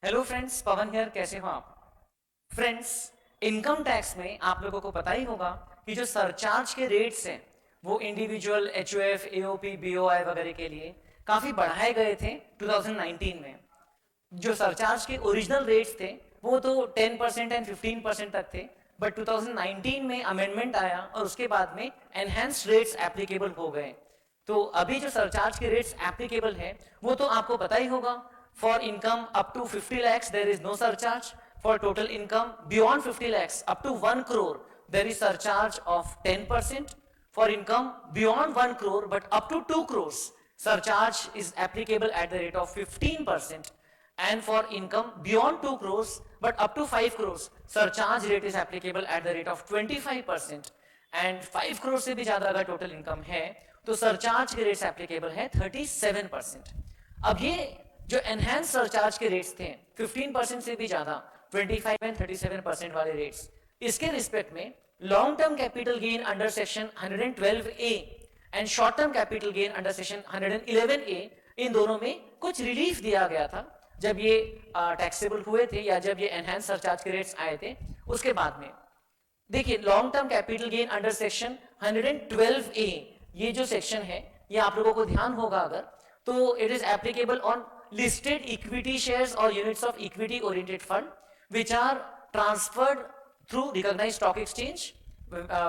Hello friends, Pawan here. कैसे हो आप? फ्रेंड्स, इनकम टैक्स में आप लोगों को पता ही होगा कि जो सरचार्ज के रेट्स हैं वो इंडिविजुअल एचओएफ, एओपी, बीओआई वगैरह के लिए काफी बढ़ाए गए थे 2019 में। जो सरचार्ज के ओरिजिनल रेट्स थे वो तो 10% एंड 15% तक थे, बट 2019 में अमेंडमेंट आया और उसके बाद में एनहेंस्ड रेट्स एप्लीकेबल हो गए। तो अभी जो सरचार्ज के रेट्स एप्लीकेबल है वो तो आपको पता ही होगा। For income up to 50 lakhs there is no surcharge. For total income beyond 50 lakhs up to 1 crore there is surcharge of 10%. For income beyond 1 crore but up to 2 crores, surcharge is applicable at the rate of 15%. And for income beyond 2 crores but up to 5 crores, surcharge rate is applicable at the rate of 25%. And 5 crores से भी ज़्यादा अगर total income है तो surcharge के rates applicable है 37%. अब ये जो enhanced surcharge के rates थे 15% से भी ज़्यादा 25 and 37% वाले rates, इसके रिस्पेक्ट में long term capital gain under section 112A and short term capital gain under section 111A, इन दोनों में कुछ रिलीफ दिया गया था जब ये टैक्सेबल हुए थे या जब ये एनहांस सरचार्ज के रेट्स आए थे उसके बाद में। देखिए, long term capital gain under section 112A, ये जो सेक्शन है ये आप लोगों को ध्यान होगा अगर, तो it is applicable on listed equity shares और units of equity oriented fund which are transferred through recognized stock exchange,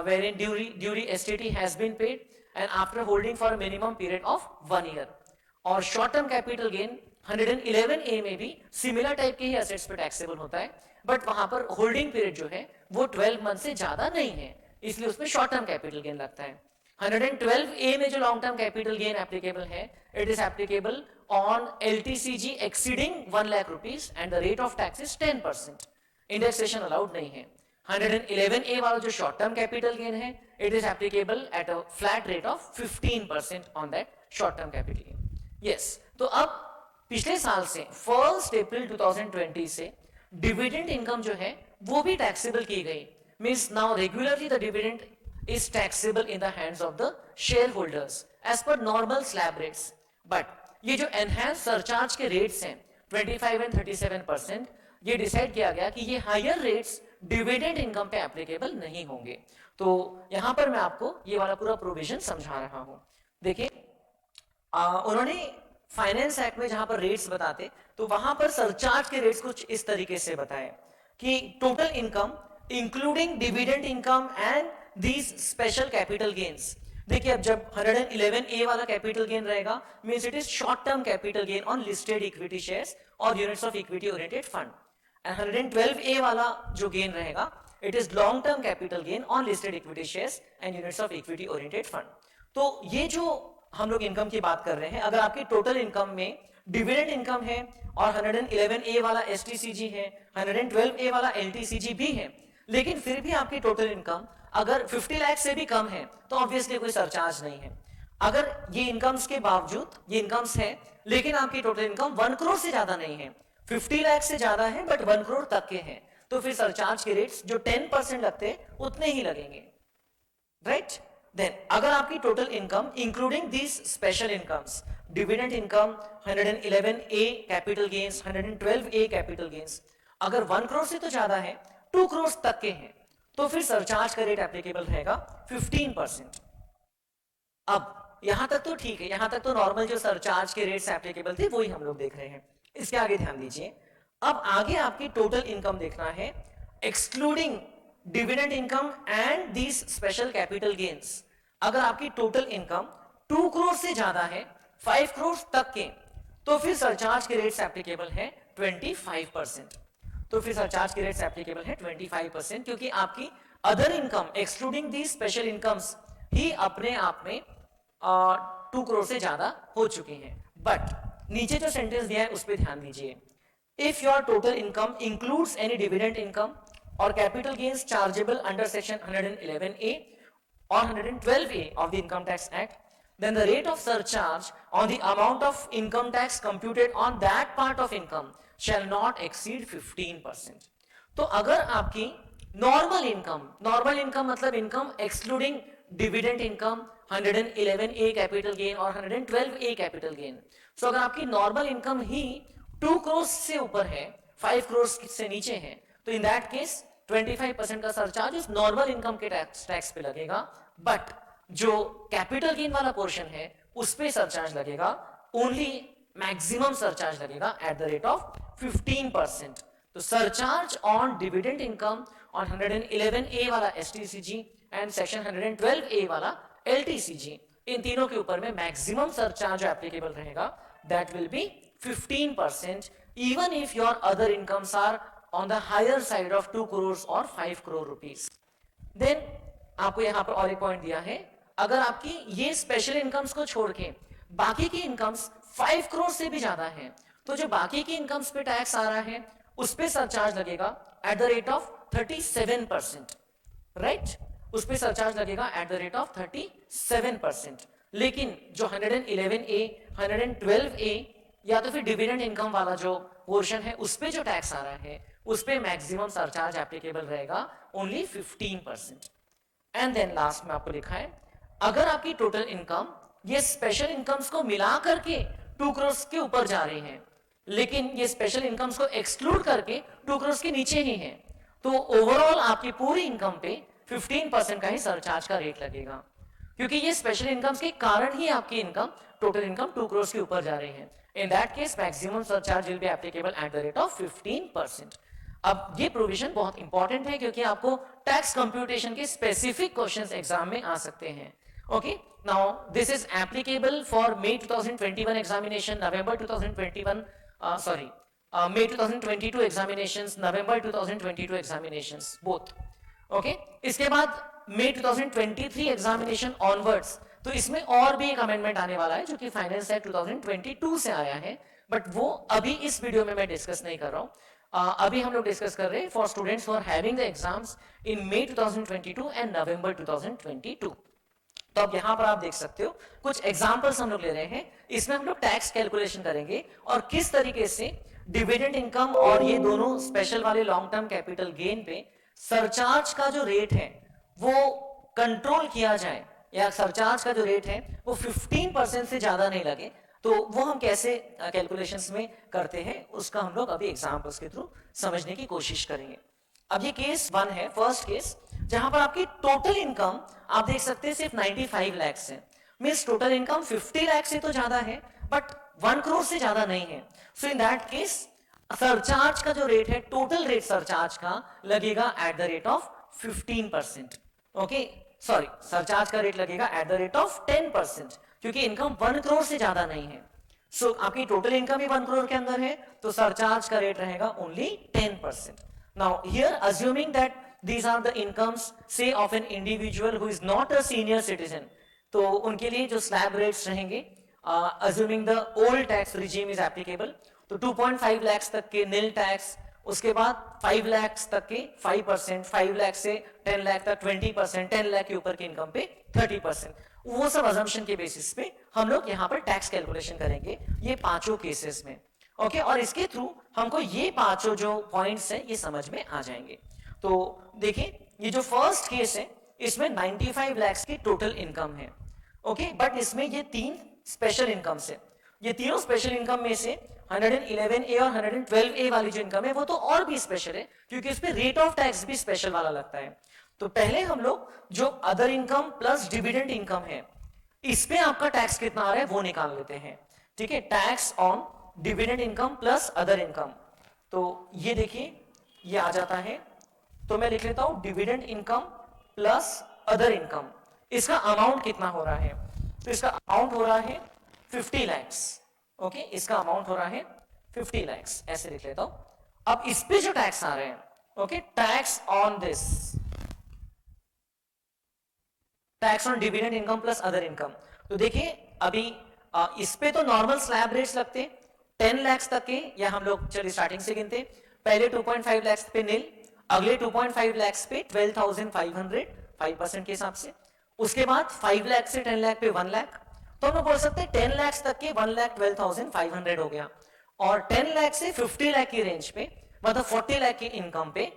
wherein duly STT has been paid and after holding for a minimum period of 1 year. और short term capital gain 111A में भी similar type के ही assets पे taxable होता है, but वहां पर holding period जो है वो 12 मंथ से ज्यादा नहीं है, इसलिए उसमें शॉर्ट टर्म कैपिटल गेन लगता है। 112A में जो long term capital gain applicable है, it is applicable on LTCG exceeding 1 lakh rupees and the rate of tax is 10%. Indexation allowed नहीं है। 111A वाला जो शॉर्ट टर्म कैपिटल गेन है, it is applicable at a flat rate of 15% on that short term capital gain. Yes, तो अब पिछले साल से 1 अप्रैल 2020 से डिविडेंड इनकम जो है वो भी टैक्सेबल की गई। Means now regularly the dividend is taxable in the hands of the share holders as per normal slab rates. But ये जो एनहांस सरचार्ज के रेट्स हैं 25 एंड 37%, ये डिसाइड किया गया कि ये हायर रेट्स डिविडेंड इनकम पे एप्लीकेबल नहीं होंगे। तो यहां पर मैं आपको ये वाला पूरा प्रोविजन समझा रहा हूं। देखिए, उन्होंने फाइनेंस एक्ट में जहां पर रेट्स बताते तो वहां पर सरचार्ज के रेट्स कुछ इस तरीके से बताए कि total income including dividend income and these special capital gains. देखिए, अब जब 111A वाला कैपिटल गेन रहेगा means it is short term capital gain on listed equity shares और units of equity oriented fund. And 112A वाला जो gain रहेगा it is long term capital gain on listed equity shares and units of equity oriented fund. तो ये जो हम लोग income की बात कर रहे हैं, अगर आपकी टोटल इनकम में डिविडेंड इनकम है और 111A वाला STCG है, 112A वाला LTCG भी है, लेकिन फिर भी आपकी टोटल इनकम अगर 50 लाख से भी कम है तो ऑब्वियसली कोई सरचार्ज नहीं है। अगर ये इनकम्स के बावजूद ये इनकम्स है लेकिन आपकी टोटल इनकम 1 करोड़ से ज्यादा नहीं है, 50 लाख से ज्यादा है बट 1 करोड़ तक के हैं, तो फिर सरचार्ज के रेट्स जो 10% लगते हैं उतने ही लगेंगे, राइट? देन अगर आपकी total income including these special incomes, dividend income, 111A capital gains, 112A capital gains, अगर 1 करोड़ से तो ज्यादा है, 2 करोड़ तक के हैं, तो फिर सरचार्ज का रेट एप्लीकेबल रहेगा 15%। अब यहां तक तो ठीक है, यहां तक तो नॉर्मल जो सरचार्ज के रेट्स एप्लीकेबल थे वही हम लोग देख रहे हैं। इसके आगे ध्यान दीजिए, अब आगे आपकी टोटल इनकम देखना है excluding dividend income and these special capital gains. अगर आपकी टोटल इनकम 2 करोड़ से ज्यादा है, 5 करोड़ तक के, तो फिर सरचार्ज के रेट्स एप्लीकेबल है 25%। तो फिर सरचार्ज के रेट्स एप्लीकेबल है 25%, क्योंकि आपकी other income excluding these special incomes ही अपने आप में 2 करोड़ से ज्यादा हो चुकी हैं। बट नीचे जो सेंटेंस दिया है उस पर ध्यान दीजिए, if your total income includes any dividend income और capital gains chargeable under section 111A or 112A of the Income Tax Act, then the rate of surcharge on the amount of income tax computed on that part of income shall not exceed 15%. तो अगर आपकी normal income मतलब income excluding dividend income, 111A capital gain और 112A capital gain, सो अगर आपकी normal income ही 2 करोड़ से ऊपर है, 5 करोड़ से नीचे है, तो इन दैट केस 25% का सरचार्ज उस नॉर्मल इनकम के टैक्स पे लगेगा, बट जो कैपिटल गेन वाला पोर्शन है उस पे सरचार्ज लगेगा, ओनली मैक्सिमम सरचार्ज लगेगा एट द रेट ऑफ 15%। तो surcharge on dividend income on 111A वाला STCG एंड सेक्शन 112A वाला LTCG, इन तीनों के ऊपर में मैक्सिमम सरचार्ज एप्लीकेबल रहेगा, that will be 15%, even if your other incomes are on the higher side of 2 crores or 5 crore rupees. Then आपको यहां पर और एक पॉइंट दिया है, अगर आपकी ये स्पेशल इनकम्स को छोड़ के बाकी की इनकम्स 5 करोड़ से भी ज्यादा है, तो जो बाकी की इनकम्स पे टैक्स आ रहा है उस पे सरचार्ज लगेगा eight the rate of 37%, right? उस पे सरचार्ज लगेगा एट द रेट ऑफ 37%। लेकिन जो 111A, 112A या तो फिर डिविडेंड इनकम वाला जो पोर्शन है उस पे जो टैक्स आ रहा है उस पे मैक्सिमम सरचार्ज एप्लीकेबल रहेगा ओनली 15%। एंड देन लास्ट में आपको लिखा है, अगर आपकी टोटल इनकम ये स्पेशल इनकम्स को मिला करके 2 करोड़ के ऊपर जा रही है, लेकिन ये स्पेशल इनकम्स को एक्सक्लूड करके 2 करोड़ के नीचे ही है, तो ओवरऑल आपकी पूरी इनकम पे 15% का ही सरचार्ज का रेट लगेगा, क्योंकि ये स्पेशल इनकम्स के कारण ही आपकी इनकम, टोटल इनकम 2 करोड़ के ऊपर जा रही है। In that case, maximum surcharge will be applicable at the rate of 15%. अब ये प्रोविजन बहुत इंपॉर्टेंट है क्योंकि आपको टैक्स कंप्यूटेशन के स्पेसिफिक क्वेश्चंस एग्जाम में आ सकते हैं। Okay, now this is applicable for May 2021 examination, November 2021 May 2022 examinations, November 2022 examinations both. Okay, इसके बाद May 2023 एग्जामिनेशन ऑनवर्ड्स, तो इसमें और भी एक अमेंडमेंट आने वाला है जो कि फाइनेंस एक्ट 2022 से आया है, बट वो अभी इस वीडियो में मैं डिस्कस नहीं कर रहा हूं। अभी हम लोग डिस्कस कर रहे हैं for students who are having the exams in May 2022 and November 2022। तो अब यहां पर आप देख सकते हो कुछ एग्जांपल्स हम लोग ले रहे हैं, इसमें हम लोग टैक्स कैलकुलेशन करेंगे और किस तरीके से डिविडेंड इनकम और ये दोनों स्पेशल वाले लॉन्ग टर्म कैपिटल गेन पे सरचार्ज का जो रेट है वो कंट्रोल किया जाए, या सरचार्ज का जो रेट है वो 15% से ज्यादा नहीं लगे, तो वो हम कैसे कैलकुलेशंस में करते हैं उसका हम लोग अभी एग्जांपल्स के थ्रू समझने की कोशिश करेंगे। अब ये केस 1 है, फर्स्ट केस, जहां पर आपकी टोटल इनकम आप देख सकते हैं सिर्फ 95 लाख है, मींस टोटल इनकम 50 लाख से तो ज्यादा है बट 1 करोड़ से ज्यादा नहीं है। सो इन दैट केस सरचार्ज का जो रेट है, टोटल रेट सरचार्ज का लगेगा eight the rate of 15%। Okay, sorry, surcharge का रेट लगेगा एट द रेट ऑफ 10%, क्योंकि इनकम 1 करोड़ से ज्यादा नहीं है। सो आपकी टोटल इनकम ही 1 करोड़ के अंदर है, तो सरचार्ज का रेट रहेगा only 10%। Now here assuming that these are the incomes say of an individual who is not a senior citizen, तो उनके लिए जो स्लैब रेट्स रहेंगे, assuming the old tax regime is applicable, तो 2.5 लाख तक के नील टैक्स, उसके बाद 5 लाख तक के 5%, 5 लाख से 10 लाख तक 20%, 10 लाख के ऊपर की इनकम पे 30%, वो सब अजम्पशन के बेसिस पे हम लोग यहाँ पर टैक्स कैलकुलेशन करेंगे ये पांचों केसेस में। ओके, और इसके थ्रू हमको ये पांचों जो पॉइंट्स हैं ये समझ में आ जाएंगे। तो देखिए, ये जो फर्स्ट केस है इसमें 95 लाख की टोटल इनकम है। ओके, बट इसमें ये 3 स्पेशल इनकम्स है, ये तीनों स्पेशल इनकम में से 111A और 112A वाली जो इनकम है वो तो और भी स्पेशल है, क्योंकि इस पे रेट ऑफ टैक्स भी स्पेशल वाला लगता है। तो पहले हम लोग जो other income plus dividend income है इस पे आपका टैक्स कितना आ रहा है वो निकाल लेते हैं। ठीक है, tax on dividend income plus other income, तो ये देखिए ये आ जाता है, तो मैं लिख लेता हूं dividend income plus other income, इसका अमाउंट कितना हो रहा है, तो इसका अमाउंट हो रहा है 50 लाख। ओके, इसका अमाउंट हो रहा है 50 लाख, ऐसे लिख लेता हूं। अब इस पे जो टैक्स आ रहे हैं, okay, tax on this, tax on dividend income plus other income, तो देखिए अभी इस पे तो नॉर्मल स्लैब रेट्स लगते 10 लाख तक के, या हम लोग चलिए स्टार्टिंग से गिनते, पहले 2.5 लाख पे नील, अगले 2.5 लाख पे 12,500 5% के हिसाब से, उसके बाद 5 लाख से 10 लाख पे 1 लाख, तो हम लोग बोल सकते हैं 10 लाख तक के 1,12,500 हो गया, और 10 लाख से 50 लाख की रेंज पे मतलब 40 लाख की इनकम पे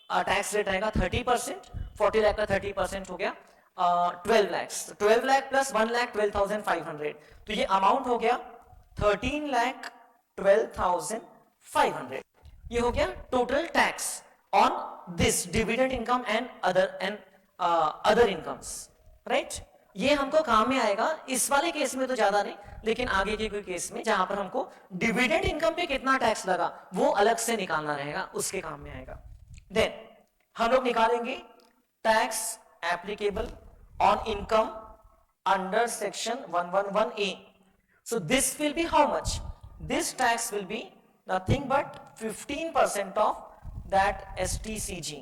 टैक्स रेट रहेगा 30%, 40 लाख का 30% हो गया 12 लाख, 12 लाख प्लस 1 लाख 12,500, तो ये अमाउंट हो गया 13,12,500 500। ये हो गया total tax on this dividend income and other incomes, right. ये हमको काम में आएगा इस वाले केस में तो ज्यादा नहीं, लेकिन आगे के कोई केस में जहां पर हमको डिविडेंड इनकम पे कितना टैक्स लगा वो अलग से निकालना रहेगा, उसके काम में आएगा। देन हम लोग निकालेंगे tax applicable on income under section 111A। So this will be how much? This tax will be nothing but 15% of that STCG।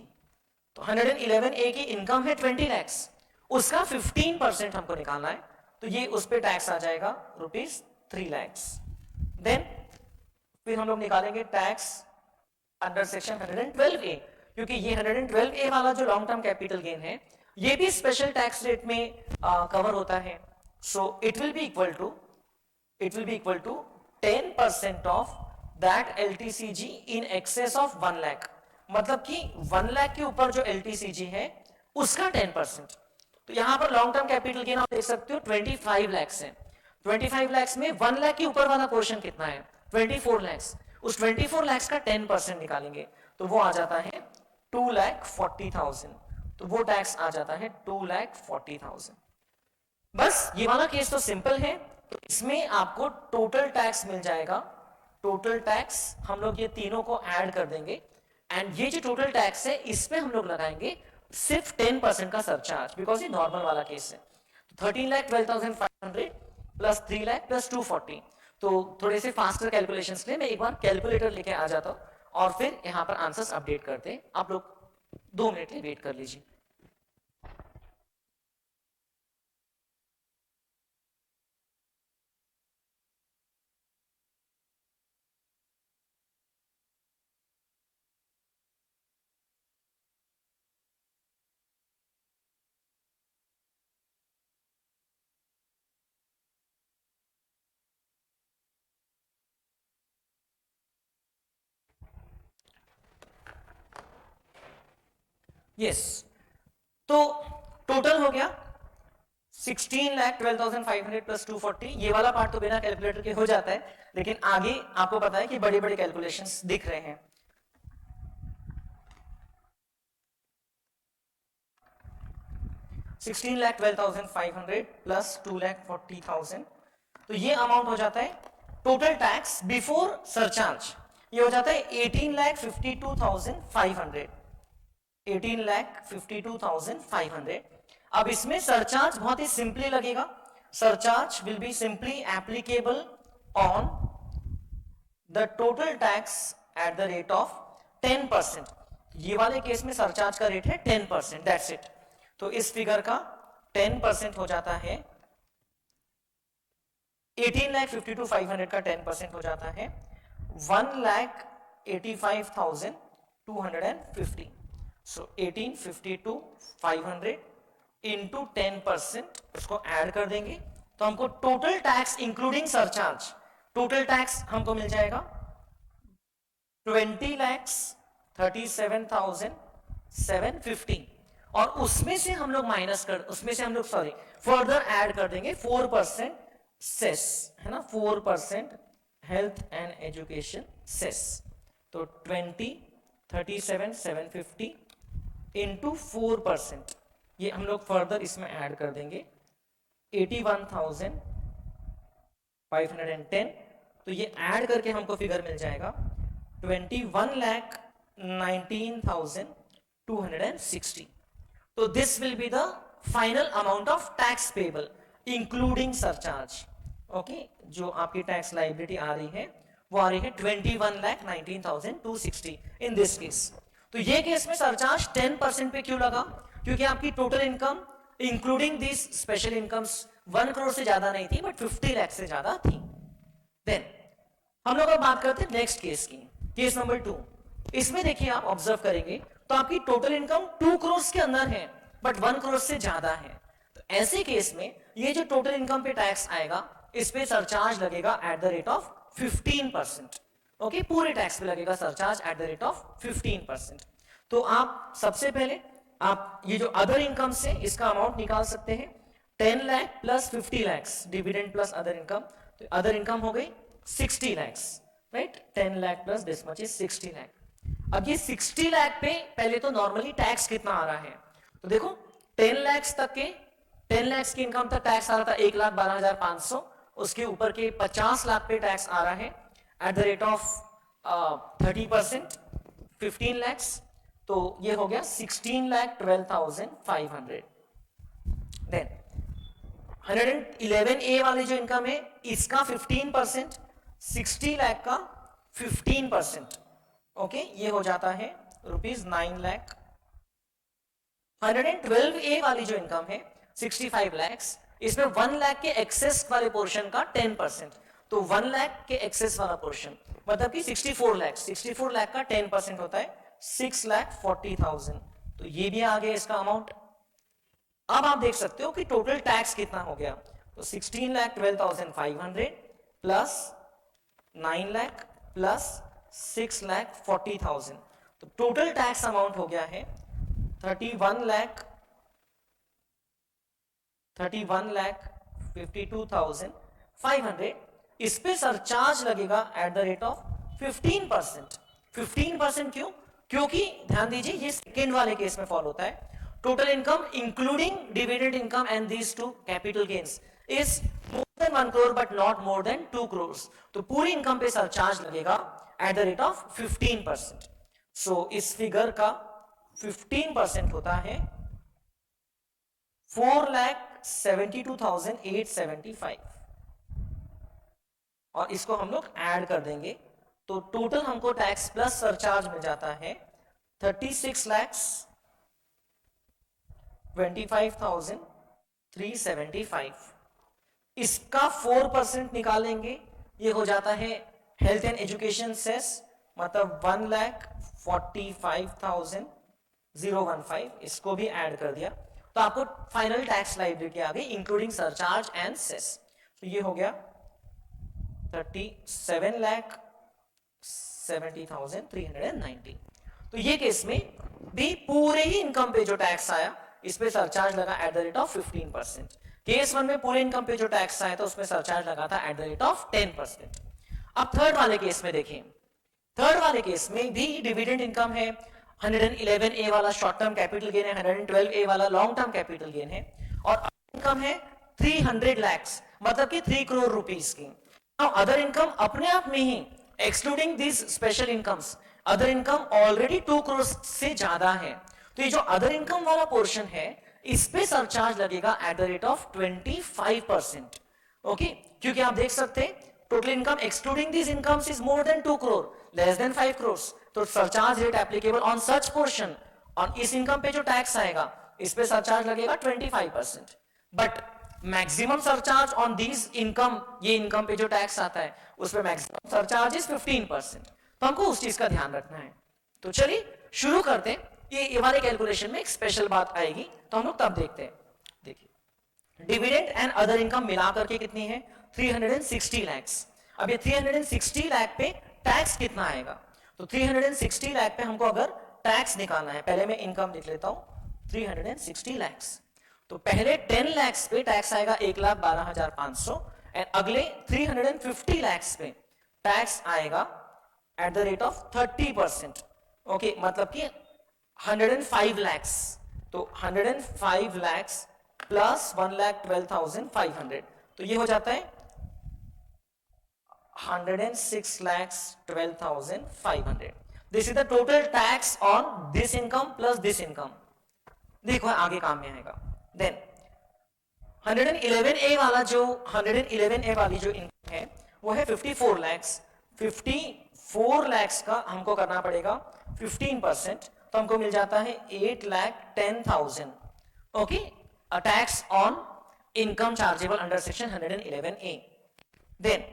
तो 111A की इनकम है 20 lakhs, उसका 15% हमको निकालना है, तो ये उस पे टैक्स आ जाएगा ₹3 lakhs। देन फिर हम लोग निकालेंगे टैक्स अंडर सेक्शन 112A, क्योंकि ये 112A वाला जो लॉन्ग टर्म कैपिटल गेन है ये भी स्पेशल टैक्स रेट में कवर होता है। So it will be equal to 10% of that LTCG in excess of 1 lakh. मतलब कि 1 लाख के ऊपर जो LTCG है उसका 10%। तो यहां पर लॉन्ग टर्म कैपिटल गेन आप देख सकते हो 25 लाख है। 25 लाख में 1 लाख के ऊपर वाला पोर्शन कितना है? 24 लाख। उस 24 लाख का 10% निकालेंगे तो वो आ जाता है 2,40,000। तो वो टैक्स आ जाता है 2,40,000। बस ये वाला केस तो सिंपल है। तो इसमें आपको टोटल टैक्स मिल जाएगा। टोटल टैक्स हम लोग ये तीनों को ऐड कर देंगे एंड ये जो टोटल टैक्स है इस पे हम लोग लगाएंगे सिर्फ 10% का सरचार्ज, बिकॉज ये नॉर्मल वाला केस है। 13,12,500 प्लस 3 लाख प्लस 240। तो थोड़े से फास्टर कैलकुलेशंस के लिए मैं एक बार कैलकुलेटर लेके आ जाता हूं और फिर यहां पर आंसर्स अपडेट करते हैं। आप लोग 2 मिनट के लिए वेट कर लीजिए। यस, तो टोटल हो गया 16,12,500 प्लस 240। ये वाला पार्ट तो बिना कैलकुलेटर के हो जाता है, लेकिन आगे आपको पता है कि बड़े बड़े कैलकुलेशंस दिख रहे हैं। $16,12,500 प्लस 2,40,000, तो ये अमाउंट हो जाता है टोटल टैक्स बिफोर सरचार्ज। ये हो जाता है 18,52,500। 18,52,500। अब इसमें सरचार्ज बहुत ही सिंपली लगेगा। Surcharge will be simply applicable on the total tax at the rate of 10%। ये वाले केस में सरचार्ज का रेट है 10%, दैट्स इट। तो इस फिगर का 10% हो जाता है 18,52,500 का 10% हो जाता है 1,85,250। सो 18,52,500 इंटू 10%, उसको ऐड कर देंगे तो हमको total tax including surcharge, total tax हमको मिल जाएगा 20,37,750। और उसमें से हम लोग फर्दर ऐड कर देंगे 4% सेस, है ना, 4% हेल्थ एंड एजुकेशन सेस। तो 20,37,750 इंटू 4%, ये हम लोग फर्दर इसमें ऐड कर देंगे 81,510। तो ये ऐड करके हमको फिगर मिल जाएगा 21,19,260। तो this will be the final amount of tax payable including surcharge. Okay, जो आपकी टैक्स लाइबिलिटी आ रही है वो आ रही है 21,19,260 इन दिस केस। तो ये केस में सरचार्ज 10% पे क्यों लगा? क्योंकि आपकी total income including this special incomes 1 crore से ज्यादा नहीं थी, बट 50 लाख से ज्यादा थी। देन हम लोग अब बात करते हैं नेक्स्ट केस की, केस नंबर 2। इसमें देखिए आप ऑब्जर्व करेंगे तो आपकी टोटल इनकम 2 करोड़ के अंदर है बट 1 करोड़ से ज्यादा है। तो ऐसे केस में ये जो टोटल इनकम पे टैक्स आएगा इस पे सरचार्ज लगेगा eight the rate of 15%। Okay, पूरे टैक्स पे लगेगा surcharge at the rate of 15%। तो आप सबसे पहले आप ये जो अदर इनकम से इसका अमाउंट निकाल सकते हैं 10 lakh plus 50 lakh dividend plus other income. तो अदर इनकम हो गई 60 lakh. Right, 10 lakh plus this much is 60 lakh. अब ये 60 लाख पे पहले तो नॉर्मली टैक्स कितना आ रहा है, तो देखो 10 लाख तक के 10 लाख की इनकम तक टैक्स आ रहा था 1,12,500, उसके ऊपर के 50 लाख पे टैक्स आ रहा है eight the rate of 30%, 15 lakhs, तो ये हो गया 16,12,500। देन 111A वाली जो इनकम है इसका 15%, 60 लाख का 15%, ओके, ये हो जाता है ₹9 लाख। 112A वाली जो इनकम है 65 lakhs, इसमें 1 लाख के एक्सेस वाले पोर्शन का 10%, तो 1 लाख के एक्सेस वाला पोर्शन मतलब कि 64 लाख का 10% होता है 6,40,000, तो ये भी आ गया इसका अमाउंट। अब आप देख सकते हो कि टोटल टैक्स कितना हो गया, तो 16,12,500 प्लस 9 लाख प्लस 6,40,000, तो टोटल टैक्स अमाउंट हो गया है 31,52,500। इस पे सरचार्ज लगेगा एट द रेट ऑफ 15%। 15% क्यों? क्योंकि ध्यान दीजिए ये सेकेंड वाले केस में फॉलो होता है। Total income including dividend income and these two capital gains is more than 1 crore but not more than 2 crores, तो पूरी इनकम पे सरचार्ज लगेगा एट द रेट ऑफ 15%। सो इस फिगर का 15% होता है 4,72,875, और इसको हम लोग ऐड कर देंगे तो टोटल हमको टैक्स प्लस सरचार्ज मिल जाता है 36,25,375। इसका 4% निकालेंगे, ये हो जाता है हेल्थ एंड एजुकेशन सेस, मतलब 1,45,015, इसको भी ऐड कर दिया तो आपको फाइनल टैक्स लायबिलिटी आ गई इंक्लूडिंग सरचार्ज एंड सेस, तो ये हो गया 37,70,390। तो ये केस में भी पूरे ही इनकम पे जो टैक्स आया इस पे सरचार्ज लगा eight the rate of 15%। Case 1 में पूरे इनकम पे जो टैक्स आया था उसमें सरचार्ज लगा था एट द रेट ऑफ 10%। अब थर्ड वाले केस में देखें, थर्ड वाले केस में भी डिविडेंड इनकम है, 111A वाला शॉर्ट टर्म कैपिटल गेन है, 112A वाला लॉन्ग टर्म कैपिटल गेन है, और इनकम है 300 lakhs मतलब कि 3 crore रुपीस की। अदर इनकम अपने आप में ही excluding this special incomes, other income already 2 crore से ज्यादा है, तो ये जो अदर इनकम वाला पोर्शन है इस पे सरचार्ज लगेगा eight the rate of 25%, okay, क्योंकि आप देख सकते हैं total income excluding this incomes is more than 2 crore, less than 5 crores, तो surcharge rate applicable on such portion, और इस इनकम पे जो टैक्स आएगा इस पे सरचार्ज लगेगा 25%, but maximum surcharge on this income, ये इनकम पे जो टैक्स आता है उस पे मैक्सिमम सरचार्ज इज 15%, तो हमको उस चीज का ध्यान रखना है। तो चलिए शुरू करते हैं, ये वाले कैलकुलेशन में एक स्पेशल बात आएगी तो हम लोग तब देखते हैं। देखिए डिविडेंड एंड अदर इनकम मिलाकर के कितनी है 360 lakhs। अब ये 360 लाख पे टैक्स कितना आएगा, तो 360 लाख पे हमको अगर टैक्स निकालना है, पहले मैं इनकम लिख लेता हूं 360 lakhs, तो पहले 10 lakhs पे टैक्स आएगा 1,12,500 एंड अगले 350 lakhs पे टैक्स आएगा eight the rate of 30%, okay, मतलब कि 105 lakhs, तो 105 lakhs प्लस 1,12,500, तो ये हो जाता है 106,12,500। This is the total tax on this income plus this income. देखो आगे काम में आएगा। देन 111A वाली जो इनकम है वो है 54 lakhs। 54 lakhs का हमको करना पड़ेगा 15%, तो हमको मिल जाता है 8,10,000, okay, uh tax on income chargeable under section 111A। Then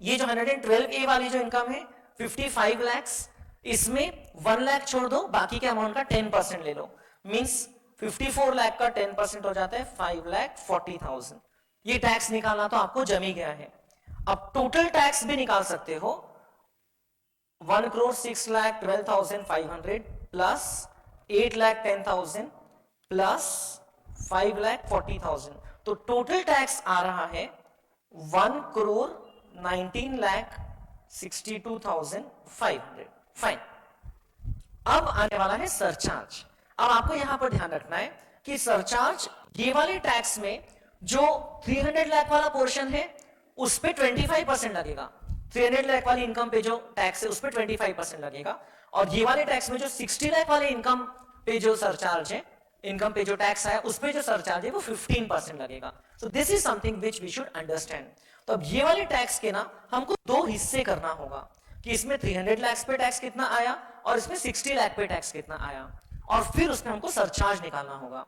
ये जो 112A वाली जो इनकम है 55 lakhs, इसमें 1 लाख छोड़ दो, बाकी के अमाउंट का 10% ले लो, मींस 54 लाख का 10% हो जाता है 5,40,000। ये टैक्स निकालना तो आपको जम ही गया है। अब टोटल टैक्स भी निकाल सकते हो, 1,06,12,500 प्लस 8,10,000 प्लस 5,40,000, तो टोटल टैक्स आ रहा है 1,19,60,000 62,500। फाइन। अब आने वाला है सरचार्ज। अब आपको यहां पर ध्यान रखना है कि सरचार्ज ये वाले टैक्स में जो 300 लाख वाला पोर्शन है उस पे 25% लगेगा। 300 लाख वाली इनकम पे जो टैक्स है उस पे 25% लगेगा, और ये वाले टैक्स में जो 60 लाख वाले इनकम पे जो सरचार्ज है, इनकम पे जो टैक्स है उस पे जो सरचार्ज है वो 15% लगेगा। So this is something which we should understand. तो अब ये वाले टैक्स के ना हमको दो हिस्से करना होगा कि इसमें 300 लाख पे टैक्स कितना आया और इसमें 60 लाख पे टैक्स कितना आया, और फिर उसमें हमको सरचार्ज निकालना होगा।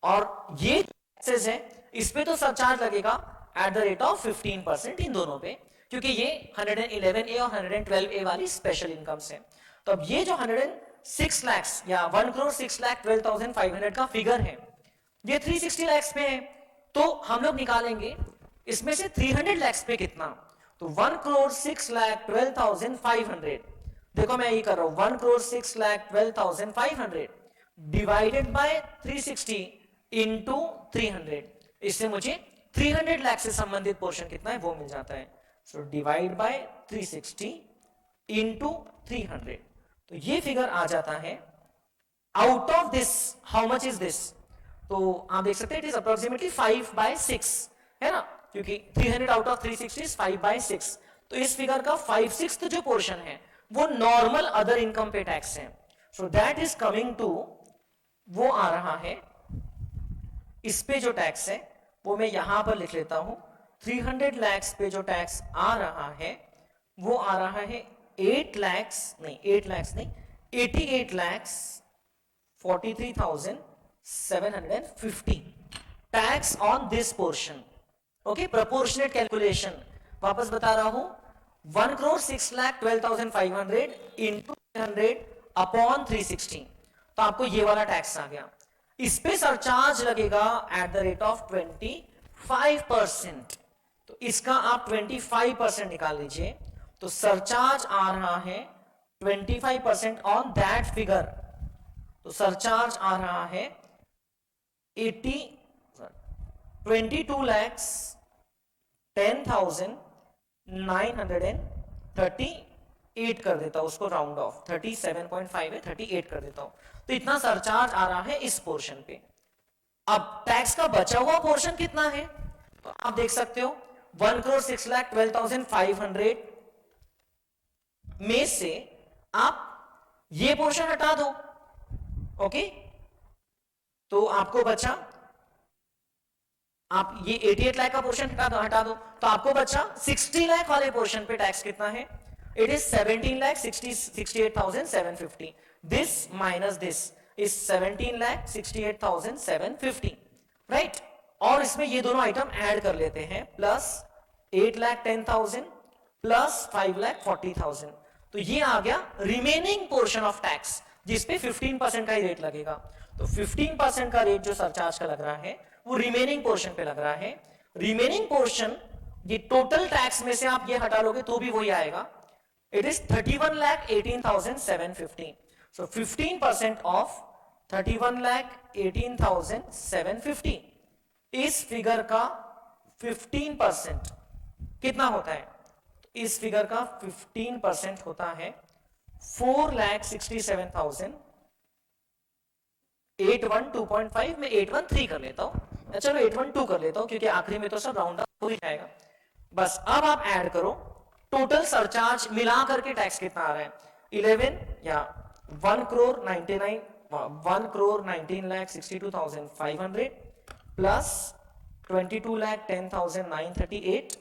और ये टैक्सेस है इस पे तो सरचार्ज लगेगा एट द रेट ऑफ 15% इन दोनों पे, क्योंकि ये 111A और 112A वाली स्पेशल इनकम्स है। तो अब ये जो 106 लाख या 1,06,12,500 का फिगर है ये 360 लाख पे है, तो हम लोग निकालेंगे इसमें से 300 लाख पे कितना, तो 1,06,12,500। देखो मैं ये कर रहा हूं 1,06,12,500 डिवाइडेड बाय 360 इंटू 300, इससे मुझे 300 लाख से संबंधित पोर्शन कितना है वो मिल जाता है। सो डिवाइड बाय 360 इंटू 300, तो ये फिगर आ जाता है। Out of this how much is this, तो आप देख सकते हैं इट इज अप्रोक्सीमेटली 5/6 है ना, क्योंकि 300 आउट ऑफ 360 इज 5/6। तो इस फिगर का 5/6 जो पोर्शन है वो नॉर्मल अदर इनकम पे टैक्स है। So that is coming to, वो आ रहा है, इस पे जो टैक्स है वो मैं यहां पर लिख लेता हूं। 300 लाख पे जो टैक्स आ रहा है वो आ रहा है 88 lakh 43,750 tax on this portion. Okay, proportionate calculation वापस बता रहा हूं, 1,06,12,500 इंटू 300 अपॉन 360, तो आपको ये वाला टैक्स आ गया। इस पे सरचार्ज लगेगा एट द रेट ऑफ 25%, तो इसका आप 25% निकाल लीजिए, तो सरचार्ज आ रहा है 25% ऑन दैट फिगर, तो सरचार्ज आ रहा है 22,10,938 कर देता हूं, उसको राउंड ऑफ 37.5 है, 38 कर देता हूं, तो इतना सरचार्ज आ रहा है इस पोर्शन पे। अब टैक्स का बचा हुआ पोर्शन कितना है, तो आप देख सकते हो 1,06,12,500 में से आप ये पोर्शन हटा दो। ओके, तो आपको बचा, आप ये 88 लाख का पोर्शन हटा दो तो आपको बचा 60 लाख वाले पोर्शन पे टैक्स कितना है, it is 17,68,750। This minus this is 17,68,750, right. और इसमें ये दोनों आइटम ऐड कर लेते हैं, प्लस 8,10,000 प्लस 5,40,000, तो ये आ गया रिमेनिंग पोर्शन ऑफ टैक्स जिसपे 15% का ही रेट लगेगा। तो 15% का रेट जो सरचार्ज का लग रहा है वो रिमेनिंग पोर्शन पे लग रहा है। रिमेनिंग पोर्शन ये टोटल टैक्स में से आप ये हटा लोगे तो भी वही आएगा, इट इज 31,18,750। सो 15% ऑफ 31,18,750, इस फिगर का 15% कितना होता है, इस फिगर का 15% होता है 4,67,000। 812.5 में 813 कर लेता हूं, चलो 812 कर लेता हूं क्योंकि आखिरी में तो सब राउंड अप हो ही जाएगा। बस अब आप ऐड करो टोटल सरचार्ज मिला करके टैक्स कितना आ रहा है, 11 या 1,19,62,500 प्लस 22,10,938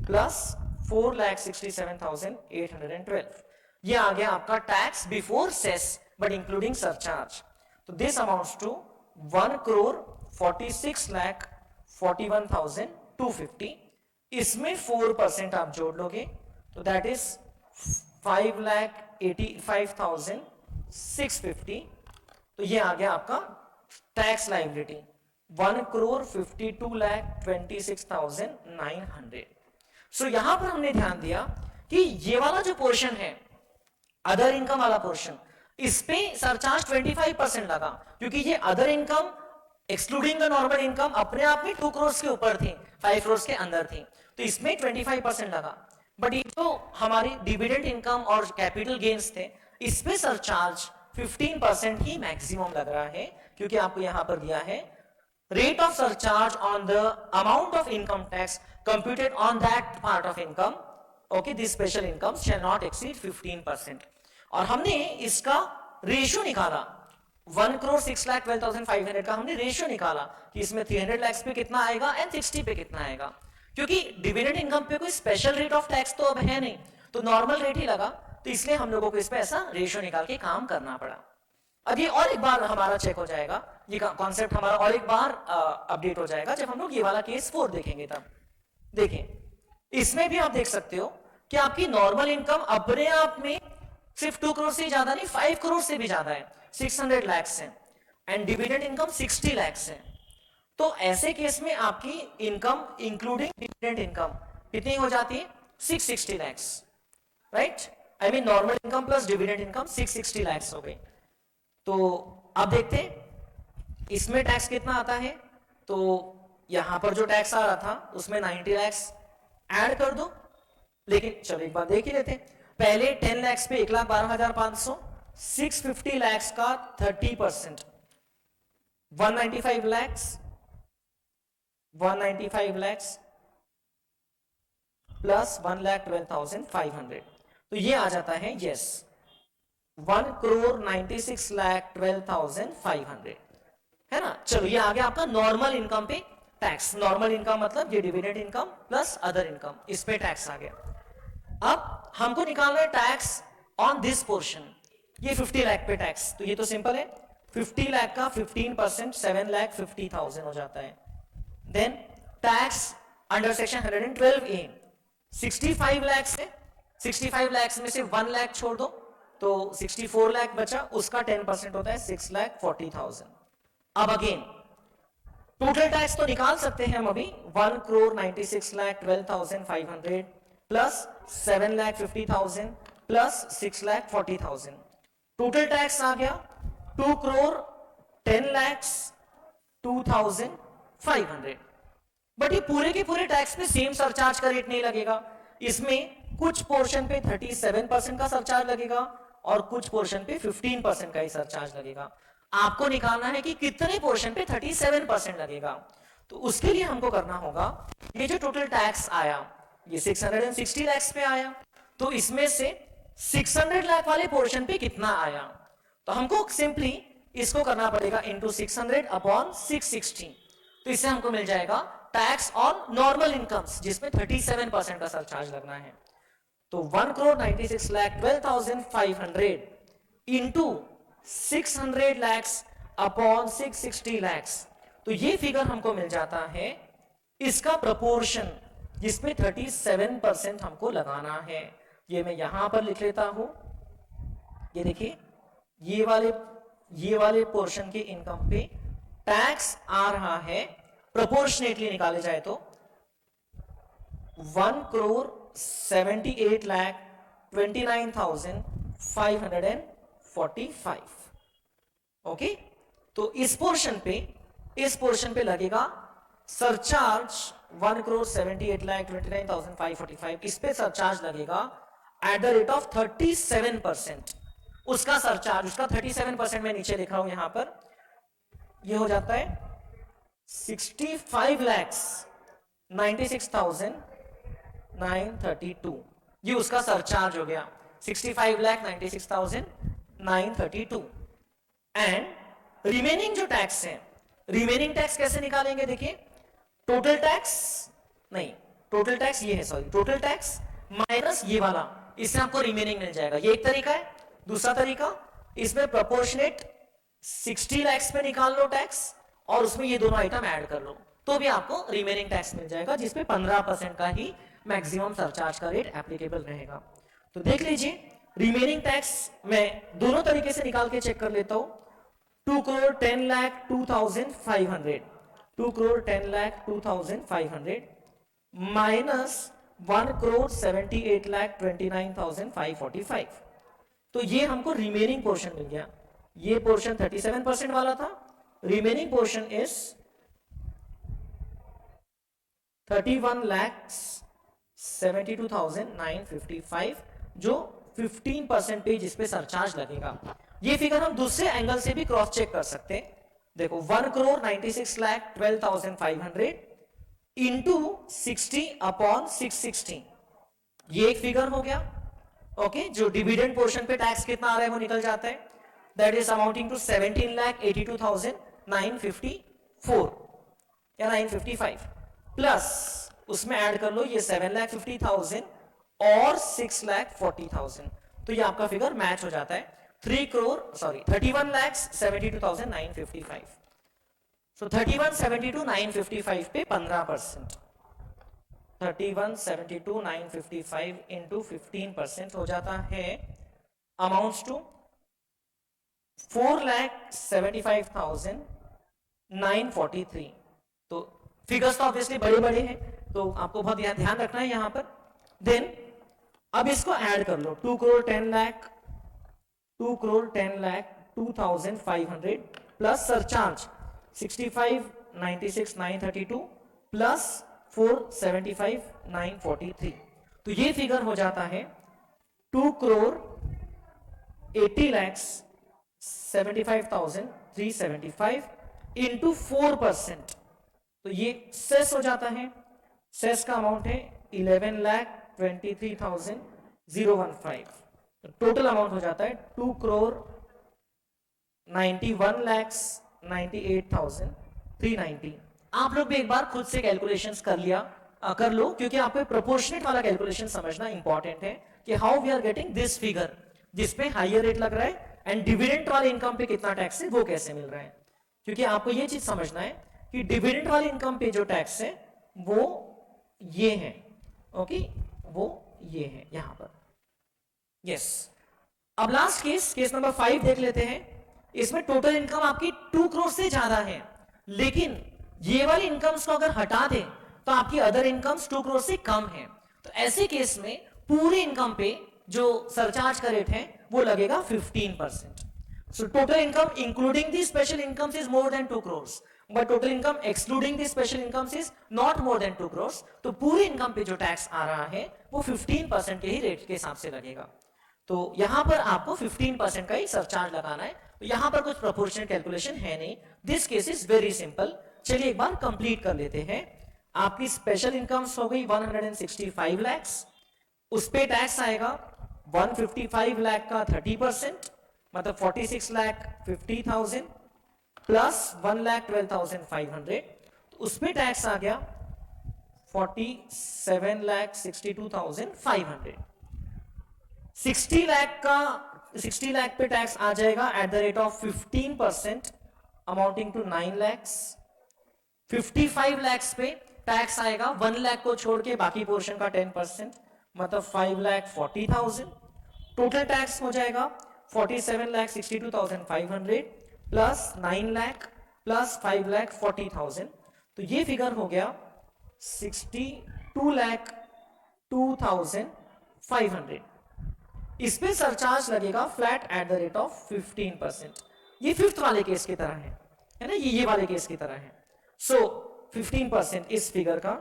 प्लस 4,67,812, ये आ गया आपका tax before cess but including surcharge. तो दिस अमाउंट्स टू 1,46,41,250। इसमें 4% आप जोड़ लोगे तो दैट इज 5,85,650, तो ये आ गया आपका टैक्स लायबिलिटी 1,52,26,900। सो यहां पर हमने ध्यान दिया कि ये वाला जो पोर्शन है अदर इनकम वाला पोर्शन, इस पे सरचार्ज 25% लगा क्योंकि ये other income excluding the normal income अपने आप में 2 करोड़ के ऊपर थी, 5 करोड़ के अंदर थी, तो इसमें 25% लगा। बट ये जो हमारी डिविडेंड इनकम और कैपिटल गेन्स थे, इस पे सरचार्ज 15% ही मैक्सिमम लग रहा है, क्योंकि आपको यहां पर दिया है rate of surcharge on the amount of income tax computed on that part of income, okay, this special income shall not exceed 15%। और हमने इसका रेशियो निकाला, 1,06,12,500 का हमने रेशियो निकाला कि इसमें 300 लाख पे कितना आएगा एंड 60 पे कितना आएगा। क्योंकि डिविडेंड इनकम पे कोई स्पेशल रेट ऑफ टैक्स तो अब है नहीं, तो नॉर्मल रेट ही लगा, तो इसलिए हम लोगों को इस पे ऐसा रेशियो निकाल के काम करना पड़ा। अब ये और एक बार हमारा चेक हो जाएगा, ये कॉन्सेप्ट हमारा और एक बार अपडेट हो जाएगा जब हम लोग ये वाला केस 4 देखेंगे। तब देखें, इसमें भी आप देख सकते हो कि आपकी नॉर्मल इनकम अपने आप में सिर्फ 2 करोड़ से ज्यादा नहीं, 5 करोड़ से भी ज्यादा है, 600 लाख है, एंड डिविडेंड इनकम 60 लाख है। तो ऐसे केस में आपकी इनकम इंक्लूडिंग डिविडेंड इनकम कितनी हो जाती है? 660 lakh, right? I mean normal income plus dividend income 660 lakh हो गई। तो अब देखते हैं इसमें टैक्स कितना आता है। तो यहां पर जो टैक्स आ रहा था उसमें 90 लाख ऐड कर दो, लेकिन चलो एक बार देख ही लेते हैं। पहले 10 लाख पे 1,12,500, 650 लाख का 30%, 195 लाख, 195 लाख प्लस 1,12,500, तो ये आ जाता है यस 1,96,12,500, है ना। चलो ये आ गया आपका नॉर्मल इनकम पे टैक्स। नॉर्मल इनकम मतलब ये dividend income plus other income, इस पे टैक्स आ गया। अब हमको निकालना है टैक्स ऑन दिस पोर्शन, ये 50 लाख पे टैक्स, तो ये तो सिंपल है, 50 लाख का 15% 7,50,000 हो जाता है। Then tax under section 112A 65 lakh से, 65 लाख में से 1 लाख छोड़ दो तो 64 लाख बचा, उसका 10% होता है 6,40,000। अब अगेन टोटल टैक्स तो निकाल सकते हैं हम अभी, 1,96,12,500 प्लस 7,50,000 प्लस 6,40,000, टोटल टैक्स आ गया 2,10,02,500। बट ये पूरे के पूरे टैक्स में सेम सरचार्ज का रेट नहीं लगेगा, इसमें कुछ पोर्शन पे 37% का सरचार्ज लगेगा और कुछ पोर्शन पे 15% का ही सरचार्ज लगेगा। आपको निकालना है कि कितने पोर्शन पे 37% लगेगा। तो उसके लिए हमको करना होगा, ये जो टोटल टैक्स आया ये 660 लाख पे आया, तो इसमें से 600 लाख वाले पोर्शन पे कितना आया, तो हमको सिंपली इसको करना पड़ेगा इंटू 600 अपॉन 660, तो इससे हमको मिल जाएगा टैक्स ऑन नॉर्मल इनकम्स जिसमें 37% का सरचार्ज लगना है। तो 1,96,12,500 इंटू 600 लाख अपॉन 660 लाख, तो ये फिगर हमको मिल जाता है इसका प्रपोर्शन जिसमें 37% हमको लगाना है। ये मैं यहां पर लिख लेता हूं, ये देखिए ये वाले पोर्शन के इनकम पे टैक्स आ रहा है प्रोपोर्शनेटली निकाले जाए तो 1,78,29,545। ओके, तो इस पोर्शन पे लगेगा सरचार्ज 1,78,29,545, इस पे सरचार्ज लगेगा एट द रेट ऑफ 37%। उसका सरचार्ज, उसका 37% मैं नीचे लिख रहा हूं यहां पर, ये हो जाता है 65,96,932, ये उसका सरचार्ज हो गया 65,96,932। एंड रिमेनिंग जो टैक्स है, रिमेनिंग टैक्स कैसे निकालेंगे? देखिए टोटल टैक्स नहीं, टोटल टैक्स ये है, सॉरी, टोटल टैक्स माइनस ये वाला, इससे आपको रिमेनिंग मिल जाएगा। ये एक तरीका है। दूसरा तरीका, इसमें प्रोपोर्शनेट 60 लाख पे निकाल लो टैक्स और उसमें ये दोनों आइटम ऐड कर लो, तो भी आपको रिमेनिंग टैक्स मिल जाएगा जिसपे 15% का ही मैक्सिमम सरचार्ज का रेट एप्लीकेबल रहेगा। तो देख लीजिए रिमेनिंग टैक्स मैं दोनों तरीके से निकाल के चेक कर लेता हूं। 2,10,02,500, 2,10,02,500 माइनस 1,78,29,545, तो ये हमको रिमेनिंग पोर्शन मिल गया। ये पोर्शन 37% वाला था, रिमेनिंग पोर्शन इज 72,955 जो 15 परसेंटेज इस पे सरचार्ज लगेगा। ये फिगर हम दूसरे एंगल से भी क्रॉस चेक कर सकते हैं। देखो 1,96,12,500 इंटू 60/660 ये एक फिगर हो गया। ओके, जो डिविडेंड पोर्शन पे टैक्स कितना आ रहा है वो निकल जाता है, दैट इज अमाउंटिंग टू 17,82,954 या 955 प्लस उसमें ऐड कर लो ये 7,50,000 और 6,40,000, तो ये आपका फिगर मैच हो जाता है 31,72,955। सो 31,72,955 पे 15%, 31,72,955 इंटू 15% हो जाता है अमाउंट्स टू 4,75,943। तो फिगर्स तो ऑब्वियसली बड़े बड़े हैं, तो आपको बहुत ध्यान रखना है यहां पर। देन अब इसको ऐड कर लो 2,10,02,10,02,500 प्लस सरचार्ज 65,96,932 प्लस 4,75,943, तो ये फिगर हो जाता है 2,80,75,375 इंटू 4%, तो ये सेस हो जाता है। सेस का अमाउंट है 11,23,015, टोटल अमाउंट हो जाता है 2,91,98,390। आप लोग भी एक बार खुद से कैलकुलेशंस कर लो, क्योंकि आपको प्रोपोर्शनेट वाला कैलकुलेशन समझना इंपॉर्टेंट है कि how we are getting this figure जिसपे हायर रेट लग रहा है एंड डिविडेंड वाले इनकम पे कितना टैक्स है वो कैसे मिल रहा है। क्योंकि आपको ये चीज समझना है कि डिविडेंड वाले इनकम पे जो टैक्स है वो ये है, ओके, वो ये है यहां पर। यस, अब लास्ट केस नंबर 5 देख लेते हैं। इसमें टोटल इनकम आपकी 2 करोड़ से ज्यादा है, लेकिन ये वाली इनकम्स को अगर हटा दें तो आपकी अदर इनकम्स 2 करोड़ से कम है। तो ऐसे केस में पूरे इनकम पे जो सरचार्ज का रेट है वो लगेगा 15%। So total income including the special incomes is more than 2 crores, but total income excluding the special incomes is not more than 2 crores. तो पूरी इनकम पे जो टैक्स आ रहा है वो 15% के ही रेट के हिसाब से लगेगा। तो यहां पर आपको 15% का ही सरचार्ज लगाना है। तो यहां पर कुछ प्रोपोर्शनल कैलकुलेशन है नहीं, this case is very simple. चलिए एक बार कंप्लीट कर लेते हैं। आपकी स्पेशल इनकम्स हो गई 165 lakhs, उस पे टैक्स आएगा 155 लाख का 30%, मतलब 46,50,000 प्लस 1,12,500, तो उसमें टैक्स आ गया 47,62,500। 60 लाख पे टैक्स आ जाएगा at the rate of 15% amounting to 9 lakhs। 55 lakhs पे टैक्स आएगा 1 लाख को छोड़ के बाकी पोर्शन का 10%, मतलब 5,40,000। टोटल टैक्स हो जाएगा 47,62,500 प्लस 9 लाख प्लस 5,40,000, तो ये फिगर हो गया 62,02,500। इस पे सरचार्ज लगेगा flat eight the rate of 15%। ये फिफ्थ वाले केस की तरह है ना, ये वाले केस की तरह है। सो 15% इस फिगर का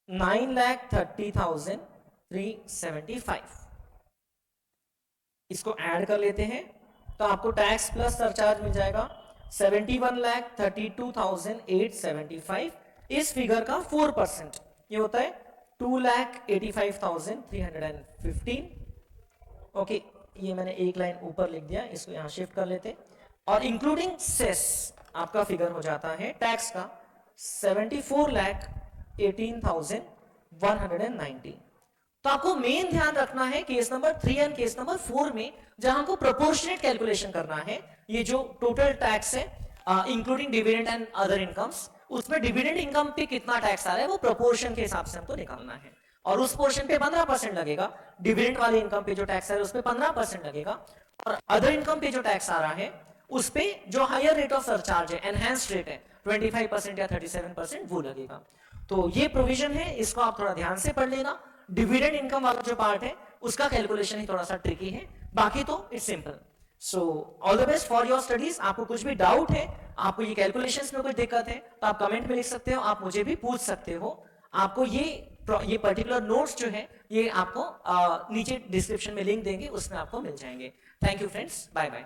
9,30,375, इसको ऐड कर लेते हैं तो आपको टैक्स प्लस सरचार्ज मिल जाएगा 71,32,875। इस फिगर का 4% ये होता है 2,85,315। ओके, ये मैंने एक लाइन ऊपर लिख दिया, इसको यहां शिफ्ट कर लेते और इंक्लूडिंग सेस आपका फिगर हो जाता है टैक्स का 74,18,190। तो आपको मेन ध्यान रखना है case number 3 and case number 4 में, जहां को प्रोपोर्शनेट कैलकुलेशन करना है। ये जो टोटल टैक्स है including dividend and other incomes, उसमें डिविडेंड इनकम पे कितना टैक्स आ रहा है वो प्रोपोर्शन के हिसाब से हमको निकालना है, और उस पोर्शन पे 15% लगेगा। डिविडेंड वाले इनकम पे जो टैक्स है उस पे 15% लगेगा, और अदर इनकम पे जो टैक्स आ रहा है उस पे जो हायर रेट ऑफ सरचार्ज है, एनहांस्ड रेट है 25% या 37%, वो लगेगा। तो ये प्रोविजन है, इसको आप थोड़ा ध्यान से पढ़ लेना। डिविडेंड इनकम वाला जो पार्ट है उसका कैलकुलेशन ही थोड़ा सा ट्रिकी है, बाकी तो it's simple. So all the best for your studies. आपको कुछ भी डाउट है, आपको ये कैलकुलेशंस में कोई दिक्कत है, तो आप कमेंट में लिख सकते हो, आप मुझे भी पूछ सकते हो। आपको ये पर्टिकुलर नोट्स जो है ये आपको नीचे डिस्क्रिप्शन में लिंक देंगे, उसमें आपको मिल जाएंगे। Thank you friends, bye bye.